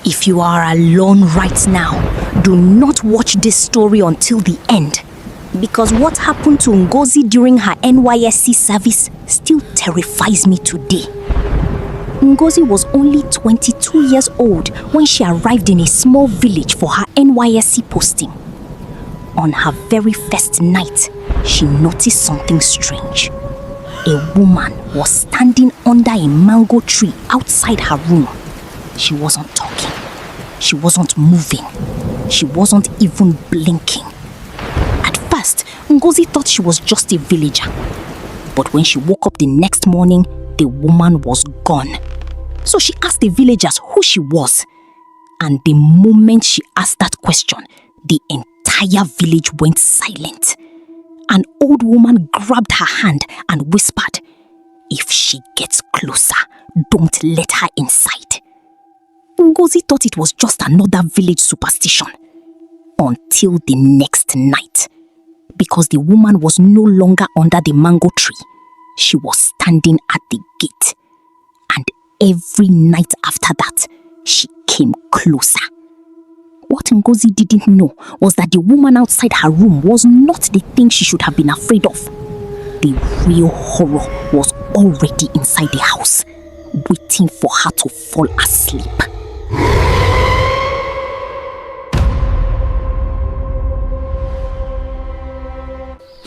If you are alone right now, do not watch this story until the end. Because what happened to Ngozi during her NYSC service still terrifies me today. Ngozi was only 22 years old when she arrived in a small village for her NYSC posting. On her very first night, she noticed something strange. A woman was standing under a mango tree outside her room. She wasn't talking. She wasn't moving. She wasn't even blinking. At first, Ngozi thought she was just a villager. But when she woke up the next morning, the woman was gone. So she asked the villagers who she was. And the moment she asked that question, the entire village went silent. An old woman grabbed her hand and whispered, "If she gets closer, don't let her inside." Ngozi thought it was just another village superstition. Until the next night. Because the woman was no longer under the mango tree. She was standing at the gate. And every night after that, she came closer. What Ngozi didn't know was that the woman outside her room was not the thing she should have been afraid of. The real horror was already inside the house, waiting for her to fall asleep.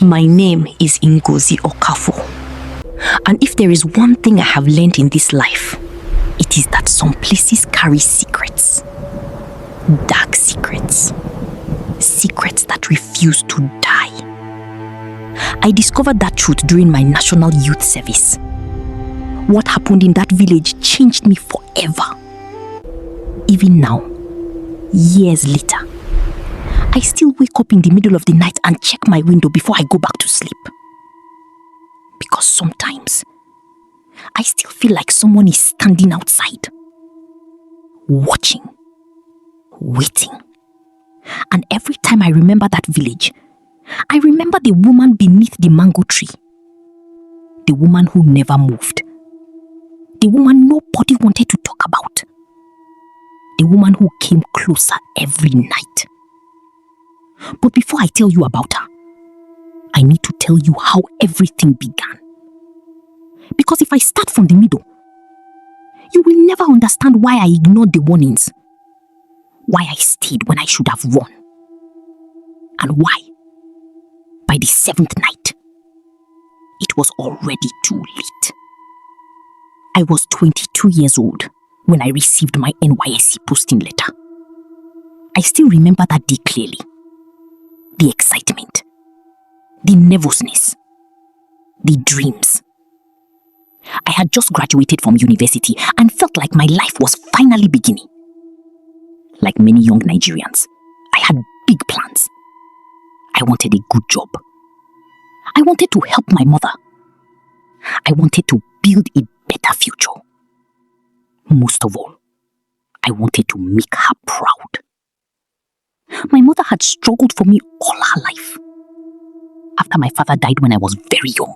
My name is Ngozi Okafo. And if there is one thing I have learned in this life, it is that some places carry secrets. Dark secrets. Secrets that refuse to die. I discovered that truth during my National Youth Service. What happened in that village changed me forever. Even now, years later, I still wake up in the middle of the night and check my window before I go back to sleep. Because sometimes, I still feel like someone is standing outside, watching, waiting. And every time I remember that village, I remember the woman beneath the mango tree. The woman who never moved. The woman nobody wanted to talk about. The woman who came closer every night. But before I tell you about her, I need to tell you how everything began. Because if I start from the middle, you will never understand why I ignored the warnings. Why I stayed when I should have run. And why, by the 7th night, it was already too late. I was 22 years old when I received my NYSC posting letter. I still remember that day clearly. The excitement, the nervousness, the dreams. I had just graduated from university and felt like my life was finally beginning. Like many young Nigerians, I had big plans. I wanted a good job. I wanted to help my mother. I wanted to build a better future. Most of all, I wanted to make her proud. My mother had struggled for me all her life. After my father died when I was very young,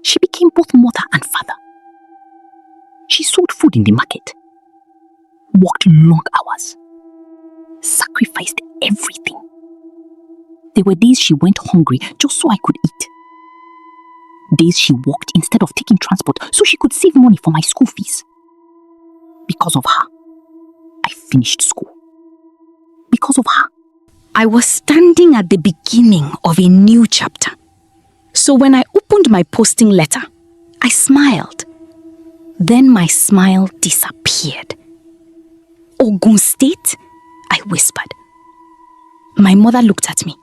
she became both mother and father. She sold food in the market, worked long hours, sacrificed everything. There were days she went hungry just so I could eat. Days she walked instead of taking transport so she could save money for my school fees. Because of her, I finished school. Because of her, I was standing at the beginning of a new chapter. So when I opened my posting letter, I smiled. Then my smile disappeared. Ogun State? I whispered. My mother looked at me.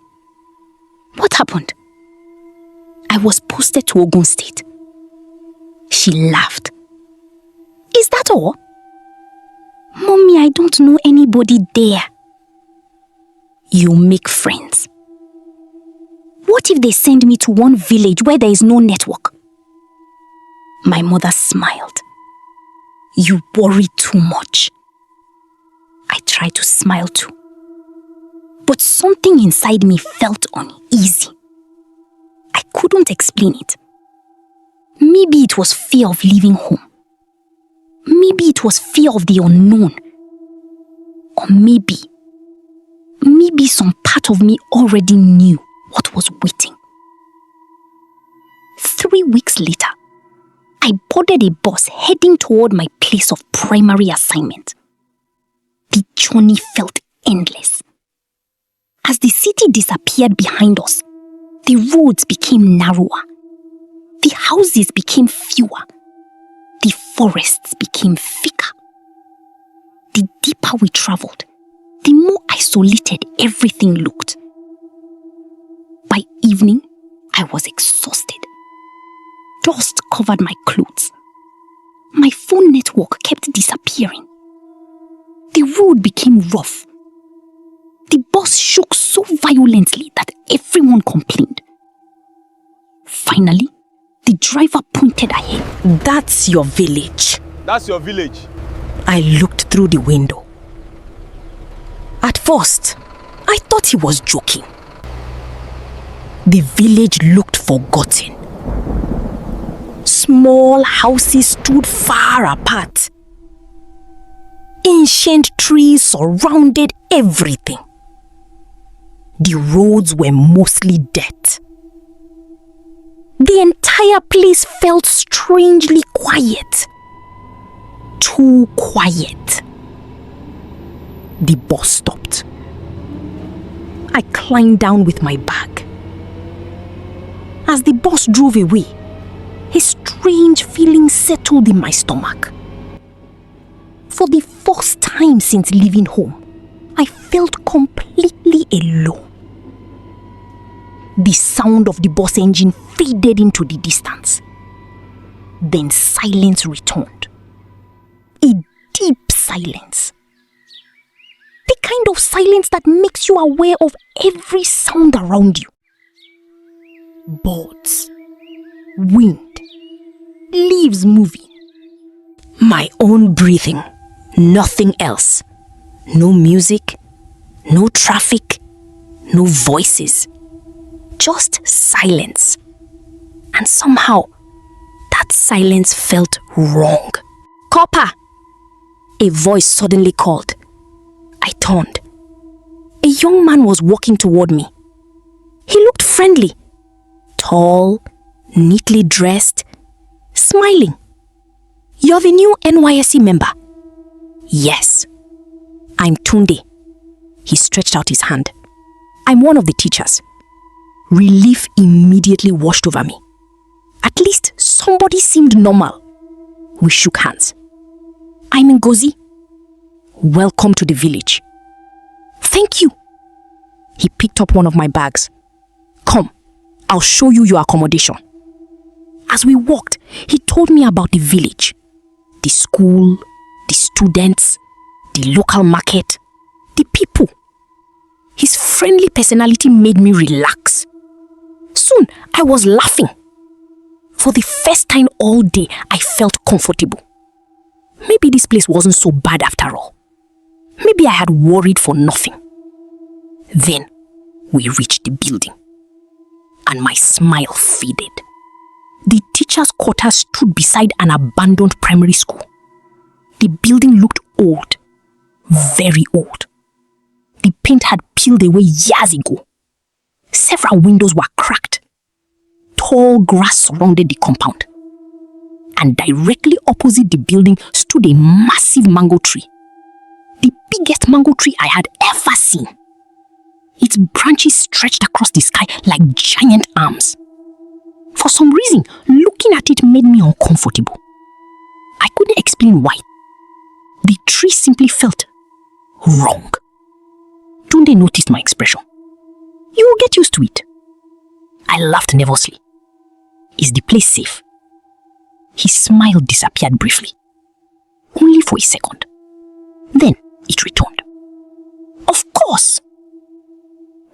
What happened? I was posted to Ogun State. She laughed. Is that all? Mommy, I don't know anybody there. You make friends. What if they send me to one village where there is no network? My mother smiled. You worry too much. I tried to smile too. But something inside me felt uneasy. I couldn't explain it. Maybe it was fear of leaving home. Maybe it was fear of the unknown. Or maybe some part of me already knew what was waiting. 3 weeks later, I boarded a bus heading toward my place of primary assignment. The journey felt endless. As the city disappeared behind us, the roads became narrower. The houses became fewer. The forests became thicker. The deeper we traveled, the more isolated everything looked. By evening, I was exhausted. Dust covered my clothes. My phone network kept disappearing. The road became rough. The bus shook so violently that everyone complained. Finally, the driver pointed ahead. That's your village. That's your village. I looked through the window. At first, I thought he was joking. The village looked forgotten. Small houses stood far apart. Ancient trees surrounded everything. The roads were mostly dirt. The entire place felt strangely quiet. Too quiet. The bus stopped. I climbed down with my bag. As the bus drove away, a strange feeling settled in my stomach. For the first time since leaving home, I felt completely alone. The sound of the bus engine faded into the distance. Then silence returned. A deep silence. The kind of silence that makes you aware of every sound around you. Birds, wind, leaves moving. My own breathing, nothing else. No music, no traffic, no voices. Just silence. And somehow, that silence felt wrong. "Copper!" A voice suddenly called. I turned. A young man was walking toward me. He looked friendly. Tall, neatly dressed, smiling. "You're the new NYSC member?" "Yes. I'm Tunde." He stretched out his hand. "I'm one of the teachers." Relief immediately washed over me. At least somebody seemed normal. We shook hands. "I'm Ngozi. Welcome to the village." "Thank you." He picked up one of my bags. "Come, I'll show you your accommodation." As we walked, he told me about the village, the school, the students, the local market, the people. His friendly personality made me relax. Soon, I was laughing. For the first time all day, I felt comfortable. Maybe this place wasn't so bad after all. Maybe I had worried for nothing. Then, we reached the building, and my smile faded. The teacher's quarters stood beside an abandoned primary school. The building looked old, very old. The paint had peeled away years ago. Several windows were cracked. Tall grass surrounded the compound. And directly opposite the building stood a massive mango tree. The biggest mango tree I had ever seen. Its branches stretched across the sky like giant arms. For some reason, looking at it made me uncomfortable. I couldn't explain why. The tree simply felt wrong. Tunde noticed my expression. "You will get used to it." I laughed nervously. "Is the place safe?" His smile disappeared briefly. Only for a second. Then it returned. "Of course."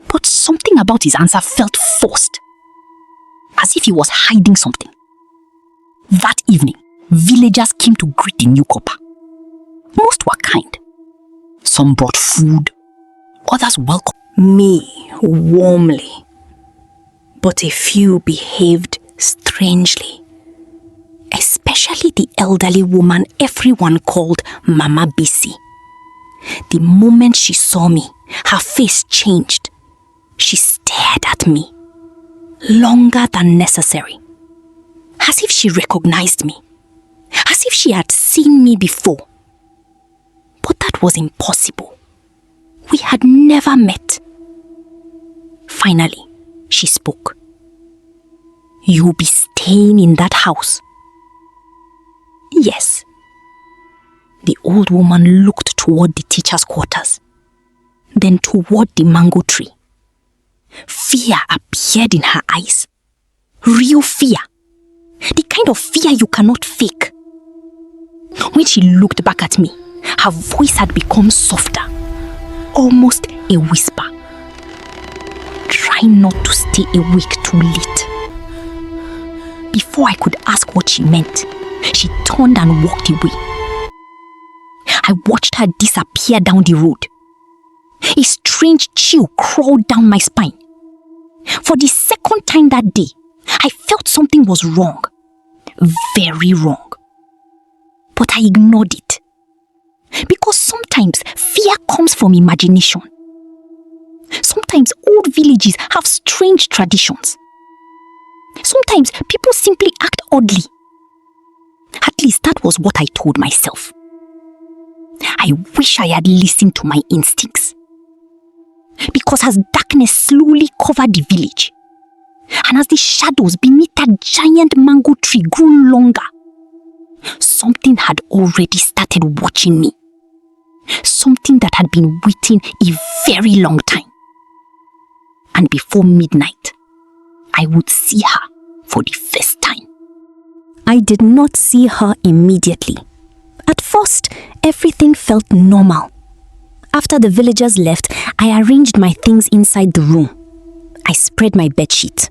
But something about his answer felt forced. As if he was hiding something. That evening, villagers came to greet the new copper. Most were kind. Some brought food. Others welcomed me warmly. But a few behaved strangely. Especially the elderly woman everyone called Mama Bisi. The moment she saw me, her face changed. She stared at me, longer than necessary, as if she recognized me, as if she had seen me before. But that was impossible. We had never met. Finally, she spoke. "You'll be staying in that house?" "Yes." The old woman looked toward the teacher's quarters, then toward the mango tree. Fear appeared in her eyes. Real fear. The kind of fear you cannot fake. When she looked back at me, her voice had become softer, almost a whisper. "Try not to stay awake too late." Before I could ask what she meant, she turned and walked away. I watched her disappear down the road. A strange chill crawled down my spine. For the second time that day, I felt something was wrong. Very wrong. But I ignored it. Because sometimes fear comes from imagination. Sometimes old villages have strange traditions. Sometimes people simply act oddly. At least that was what I told myself. I wish I had listened to my instincts. Because as darkness slowly covered the village, and as the shadows beneath that giant mango tree grew longer, something had already started watching me. Something that had been waiting a very long time. And before midnight, I would see her for the first time. I did not see her immediately. At first, everything felt normal. After the villagers left, I arranged my things inside the room. I spread my bedsheet,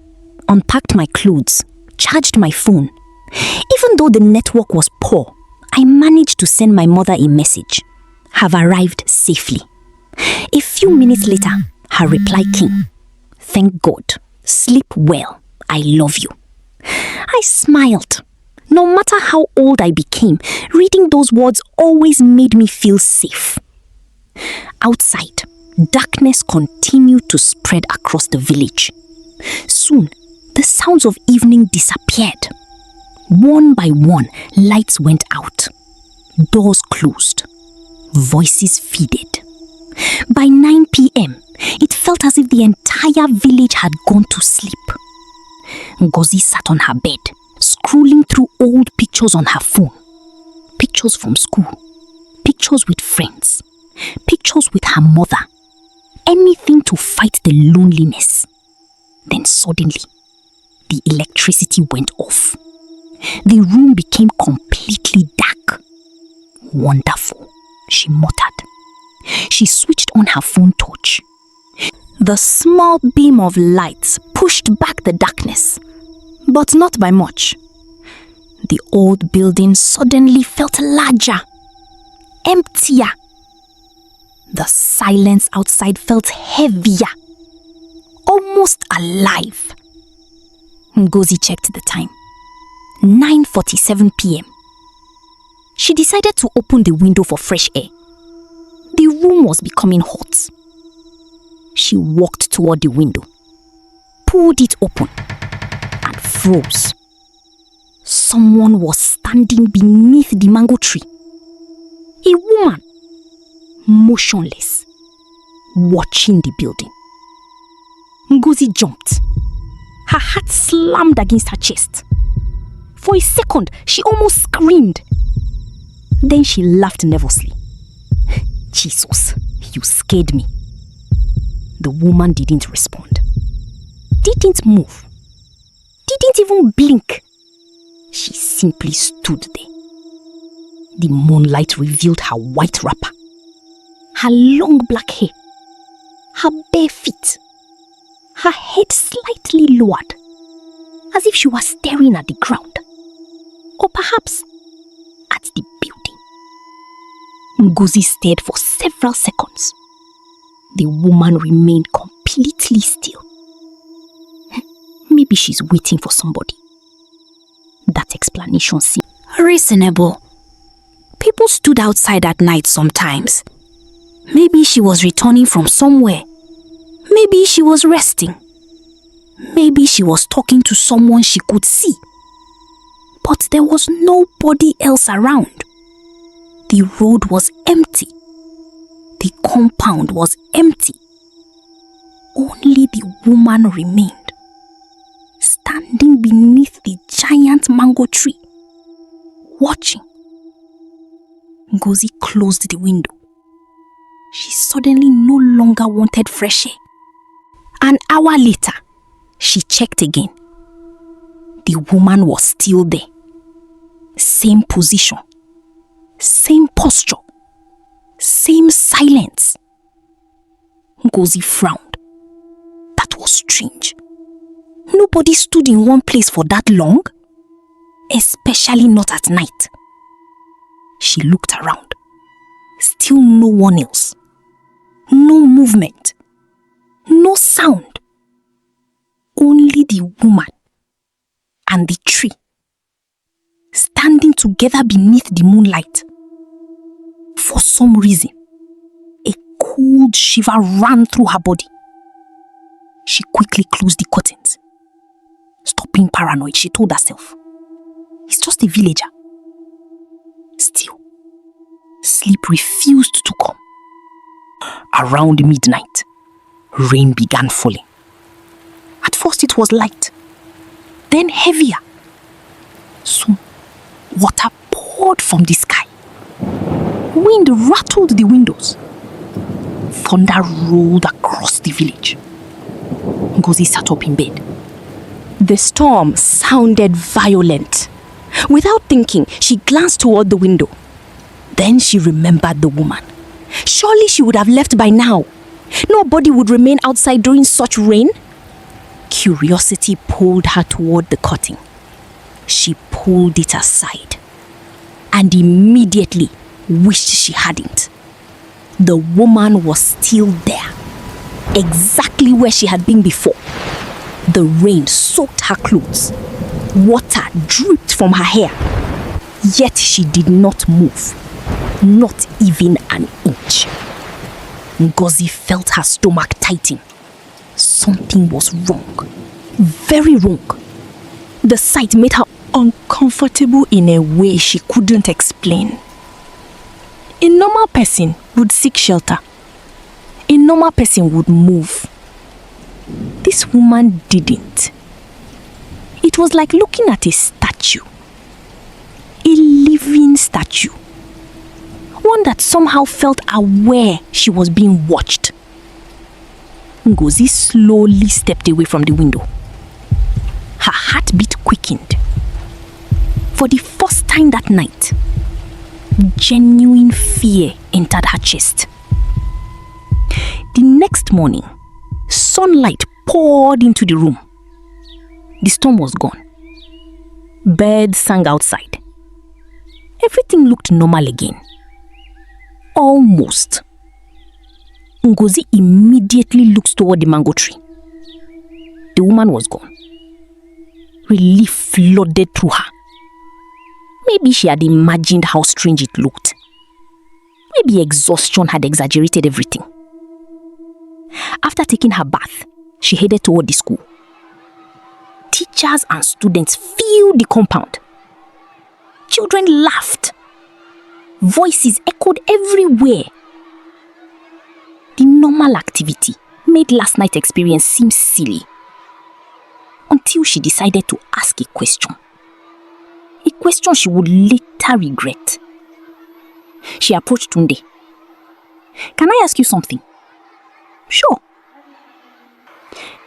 unpacked my clothes, charged my phone. Even though the network was poor, I managed to send my mother a message. "Have arrived safely." A few minutes later, her reply came. "Thank God. Sleep well. I love you." I smiled. No matter how old I became, reading those words always made me feel safe. Outside, darkness continued to spread across the village. Soon, the sounds of evening disappeared. One by one, lights went out. Doors closed. Voices faded. By 9 p.m., it felt as if the entire village had gone to sleep. Ngozi sat on her bed, scrolling through old pictures on her phone. Pictures from school, pictures with friends, pictures with her mother. Anything to fight the loneliness. Then suddenly, the electricity went off. The room became completely dark. "Wonderful," she muttered. She switched on her phone torch. The small beam of light pushed back the darkness, but not by much. The old building suddenly felt larger, emptier. The silence outside felt heavier, almost alive. Ngozi checked the time. 9:47 p.m. She decided to open the window for fresh air. The room was becoming hot. She walked toward the window, pulled it open, and froze. Someone was standing beneath the mango tree. A woman, motionless, watching the building. Ngozi jumped. Her heart slammed against her chest. For a second, she almost screamed. Then she laughed nervously. "Jesus, you scared me." The woman didn't respond. Didn't move. Didn't even blink. She simply stood there. The moonlight revealed her white wrapper, her long black hair, her bare feet, her head slightly lowered, as if she was staring at the ground, or perhaps at the building. Ngozi stared for several seconds. The woman remained completely still. Maybe she's waiting for somebody. That explanation seemed reasonable. People stood outside at night sometimes. Maybe she was returning from somewhere. Maybe she was resting. Maybe she was talking to someone she could see. But there was nobody else around. The road was empty. The compound was empty. Only the woman remained, standing beneath the giant mango tree, watching. Ngozi closed the window. She suddenly no longer wanted fresh air. An hour later, she checked again. The woman was still there. Same position, same posture, same silence. Ngozi frowned. That was strange. Nobody stood in one place for that long, especially not at night. She looked around. Still no one else. No movement. No sound. Only the woman and the tree, standing together beneath the moonlight. For some reason, a cold shiver ran through her body. She quickly closed the curtains. Stop being paranoid, she told herself. It's just a villager. Still, sleep refused to come. Around midnight, rain began falling. At first it was light, then heavier. Soon, water poured from the sky. Wind rattled the windows. Thunder rolled across the village. Ngozi sat up in bed. The storm sounded violent. Without thinking, she glanced toward the window. Then she remembered the woman. Surely she would have left by now. Nobody would remain outside during such rain. Curiosity pulled her toward the curtain. She pulled it aside and immediately wished she hadn't. The woman was still there, exactly where she had been before. The rain soaked her clothes. Water dripped from her hair. Yet she did not move, not even an inch. Ngozi felt her stomach tighten. Something was wrong, very wrong. The sight made her uncomfortable in a way she couldn't explain. A normal person would seek shelter. A normal person would move. This woman didn't. It was like looking at a statue. A living statue. One that somehow felt aware she was being watched. Ngozi slowly stepped away from the window. Her heartbeat quickened. For the first time that night, genuine fear entered her chest. The next morning, sunlight poured into the room. The storm was gone. Birds sang outside. Everything looked normal again. Almost. Ngozi immediately looked toward the mango tree. The woman was gone. Relief flooded through her. Maybe she had imagined how strange it looked. Maybe exhaustion had exaggerated everything. After taking her bath, she headed toward the school. Teachers and students filled the compound. Children laughed. Voices echoed everywhere. The normal activity made last night's experience seem silly. Until she decided to ask a question. A question she would later regret. She approached Tunde. Can I ask you something? Sure.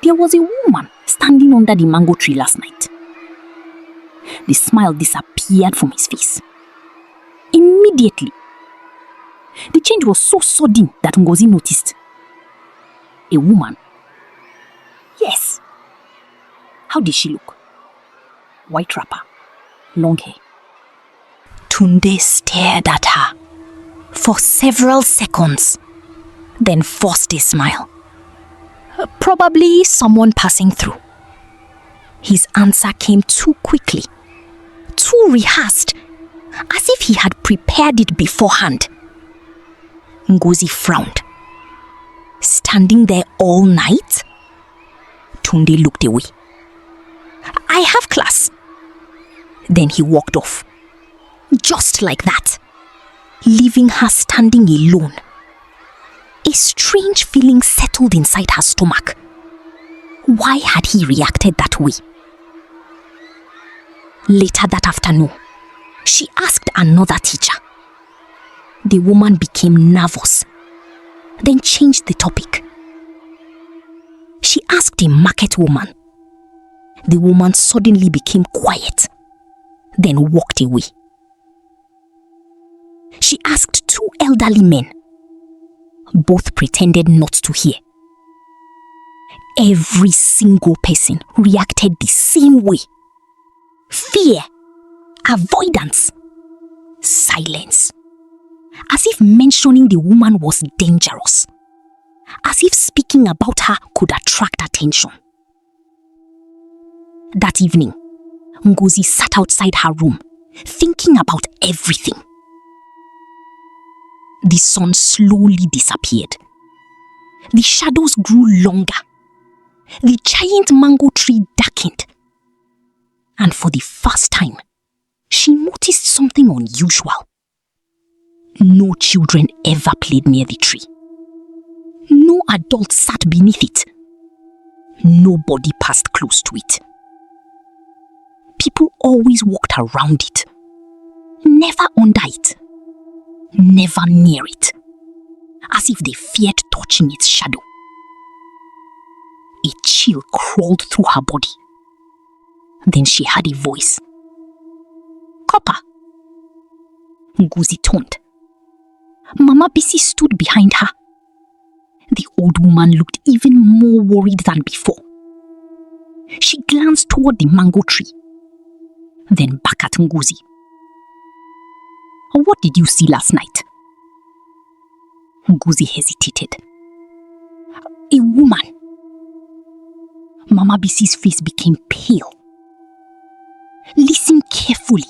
There was a woman standing under the mango tree last night. The smile disappeared from his face. Immediately. The change was so sudden that Ngozi noticed. A woman. Yes. How did she look? White wrapper, long hair. Tunde stared at her for several seconds, then forced a smile. Probably someone passing through. His answer came too quickly, too rehearsed, as if he had prepared it beforehand. Ngozi frowned. Standing there all night? Tunde looked away. I have class. Then he walked off. Just like that, leaving her standing alone. A strange feeling settled inside her stomach. Why had he reacted that way? Later that afternoon, she asked another teacher. The woman became nervous, then changed the topic. She asked a market woman. The woman suddenly became quiet, then walked away. She asked two elderly men. Both pretended not to hear. Every single person reacted the same way. Fear, avoidance, silence. As if mentioning the woman was dangerous. As if speaking about her could attract attention. That evening, Ngozi sat outside her room, thinking about everything. The sun slowly disappeared. The shadows grew longer. The giant mango tree darkened. And for the first time, she noticed something unusual. No children ever played near the tree. No adult sat beneath it. Nobody passed close to it. People always walked around it. Never under it. Never near it. As if they feared touching its shadow. A chill crawled through her body. Then she heard a voice. Copper. Ngozi turned. Mama Bisi stood behind her. The old woman looked even more worried than before. She glanced toward the mango tree, then back at Ngozi. What did you see last night? Ngozi hesitated. A woman. Mama Bisi's face became pale. Listen carefully.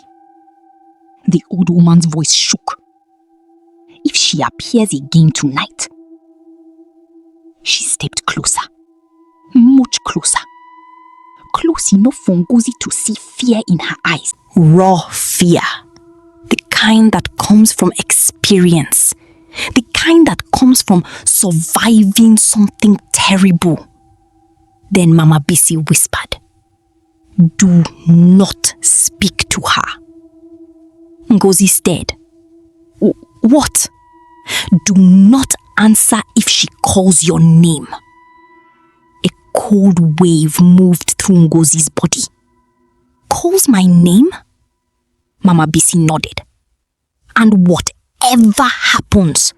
The old woman's voice shook. If she appears again tonight. She stepped closer. Much closer. Close enough for Ngozi to see fear in her eyes. Raw fear. The kind that comes from experience. The kind that comes from surviving something terrible. Then Mama Bisi whispered, "Do not speak to her." Ngozi stared. What? Do not answer if she calls your name. A cold wave moved through Ngozi's body. Calls my name? Mama Bisi nodded. And whatever happens,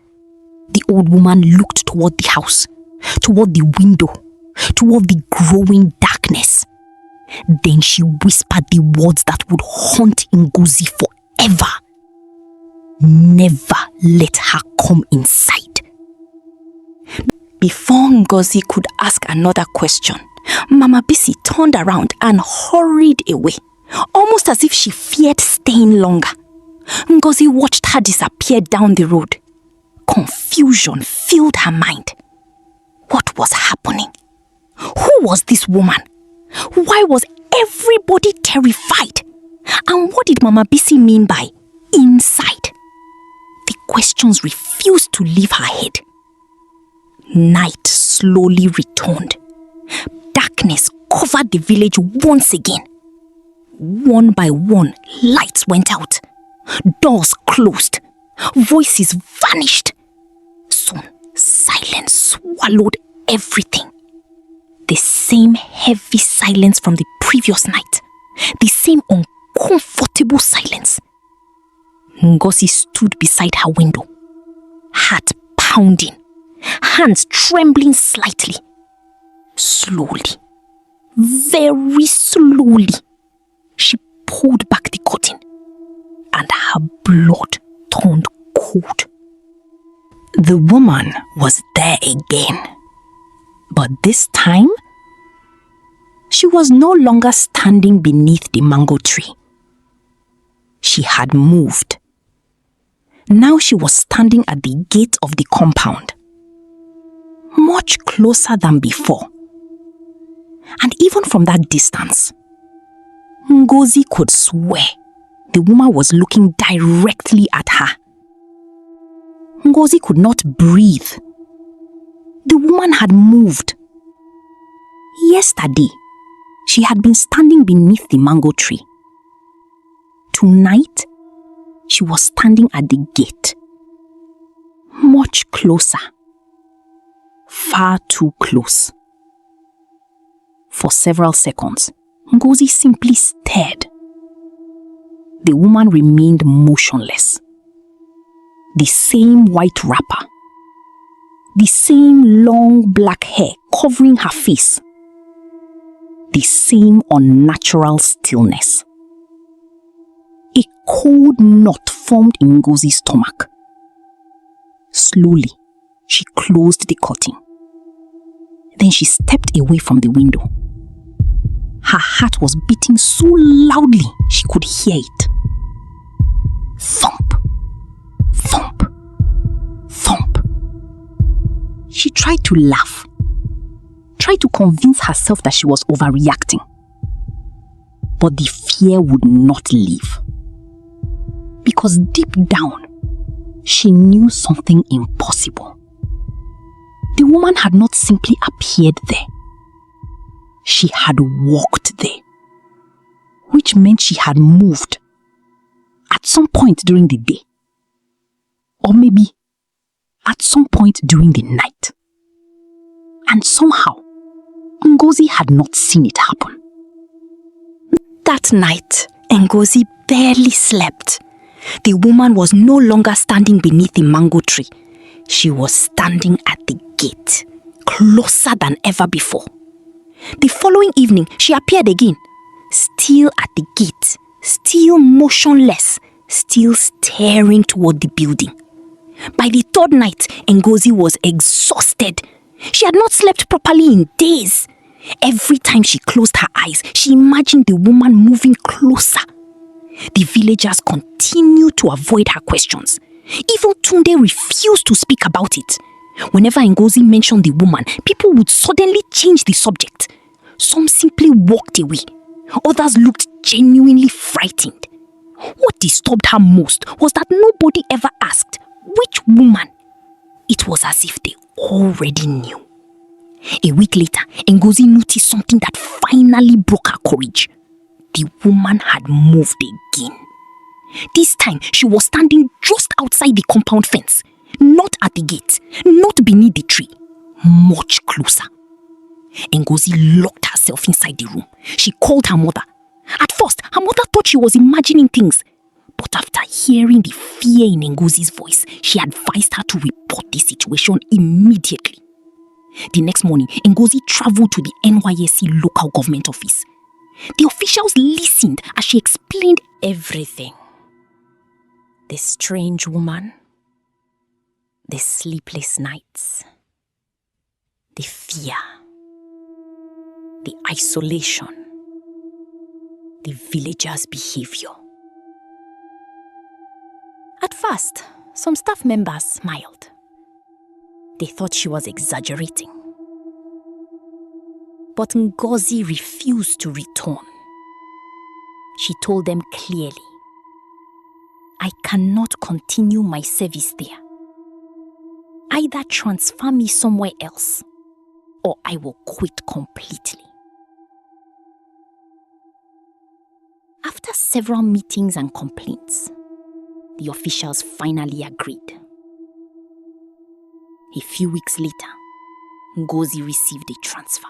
the old woman looked toward the house, toward the window, toward the growing darkness. Then she whispered the words that would haunt Ngozi forever. Never let her come inside. Before Ngozi could ask another question, Mama Bisi turned around and hurried away, almost as if she feared staying longer. Ngozi watched her disappear down the road. Confusion filled her mind. What was happening? Who was this woman? Why was everybody terrified? And what did Mama Bisi mean by inside? The questions refused to leave her head. Night slowly returned. Darkness covered the village once again. One by one, lights went out. Doors closed. Voices vanished. Soon, silence swallowed everything. The same heavy silence from the previous night. The same uncomfortable silence. Ngozi stood beside her window. Heart pounding. Hands trembling slightly. Slowly, very slowly, she pulled back the curtain. And her blood turned cold. The woman was there again. But this time, she was no longer standing beneath the mango tree. She had moved. Now she was standing at the gate of the compound, much closer than before. And even from that distance, Ngozi could swear the woman was looking directly at her. Ngozi could not breathe. The woman had moved. Yesterday, she had been standing beneath the mango tree. Tonight, she was standing at the gate. Much closer. Far too close. For several seconds, Ngozi simply stared. The woman remained motionless. The same white wrapper. The same long black hair covering her face. The same unnatural stillness. A cold knot formed in Ngozi's stomach. Slowly, she closed the curtain. Then she stepped away from the window. Her heart was beating so loudly she could hear it. Thump, thump, thump. She tried to laugh, tried to convince herself that she was overreacting. But the fear would not leave. Because deep down, she knew something impossible. The woman had not simply appeared there. She had walked there. Which meant she had moved at some point during the day. Or maybe at some point during the night. And somehow, Ngozi had not seen it happen. That night, Ngozi barely slept. The woman was no longer standing beneath the mango tree. She was standing at the gate, closer than ever before. The following evening, she appeared again, still at the gate, still motionless, still staring toward the building. By the third night, Ngozi was exhausted. She had not slept properly in days. Every time she closed her eyes, she imagined the woman moving closer. The villagers continued to avoid her questions. Even Tunde refused to speak about it. Whenever Ngozi mentioned the woman, people would suddenly change the subject. Some simply walked away. Others looked genuinely frightened. What disturbed her most was that nobody ever asked which woman. It was as if they already knew. A week later, Ngozi noticed something that finally broke her courage. The woman had moved again. This time, she was standing just outside the compound fence. Not at the gate, not beneath the tree, much closer. Ngozi locked herself inside the room. She called her mother. At first, her mother thought she was imagining things. But after hearing the fear in Ngozi's voice, she advised her to report the situation immediately. The next morning, Ngozi traveled to the NYSC local government office. The officials listened as she explained everything. The strange woman, the sleepless nights, the fear, the isolation, the villagers' behavior. At first, some staff members smiled. They thought she was exaggerating. But Ngozi refused to return. She told them clearly, I cannot continue my service there. Either transfer me somewhere else, or I will quit completely. After several meetings and complaints, the officials finally agreed. A few weeks later, Ngozi received a transfer.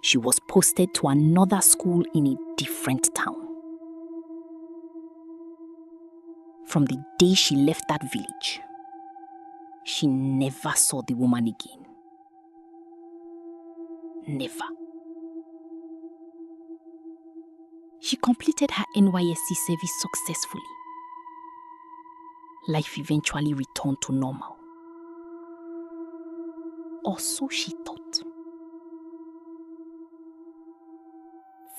She was posted to another school in a different town. From the day she left that village, she never saw the woman again. Never. She completed her NYSC service successfully. Life eventually returned to normal. Or so she thought.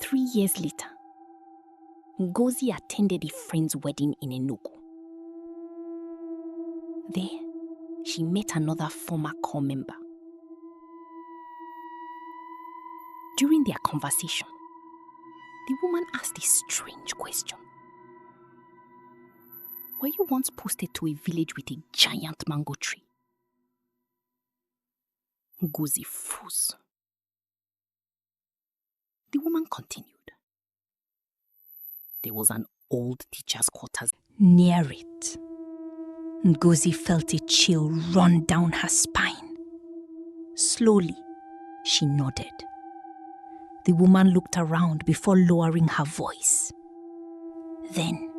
3 years later, Ngozi attended a friend's wedding in Enugu. There, she met another former corps member. During their conversation, the woman asked a strange question. Were you once posted to a village with a giant mango tree? Ngozi froze. The woman continued. There was an old teacher's quarters Near it, Ngozi felt a chill run down her spine. Slowly, she nodded. The woman looked around before lowering her voice. Then,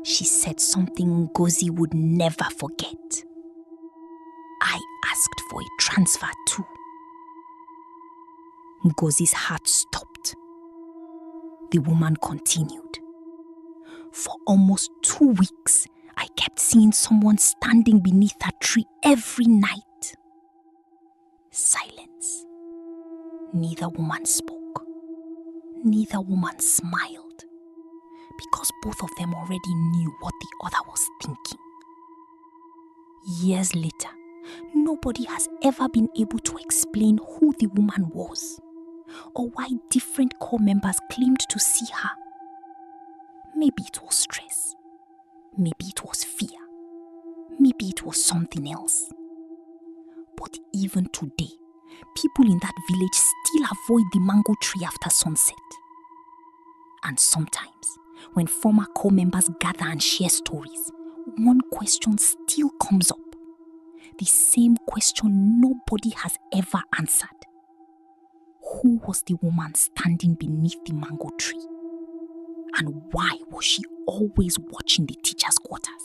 she said something Ngozi would never forget. I asked for a transfer too. Ngozi's heart stopped. The woman continued. For almost 2 weeks, I kept seeing someone standing beneath a tree every night. Silence. Neither woman spoke. Neither woman smiled, because both of them already knew what the other was thinking. Years later, nobody has ever been able to explain who the woman was, or why different corps members claimed to see her. Maybe it was stress. Maybe it was fear. Maybe it was something else. But even today, people in that village still avoid the mango tree after sunset. And sometimes, when former corps members gather and share stories, one question still comes up. The same question nobody has ever answered. Who was the woman standing beneath the mango tree? And why was she always watching the teacher's quarters?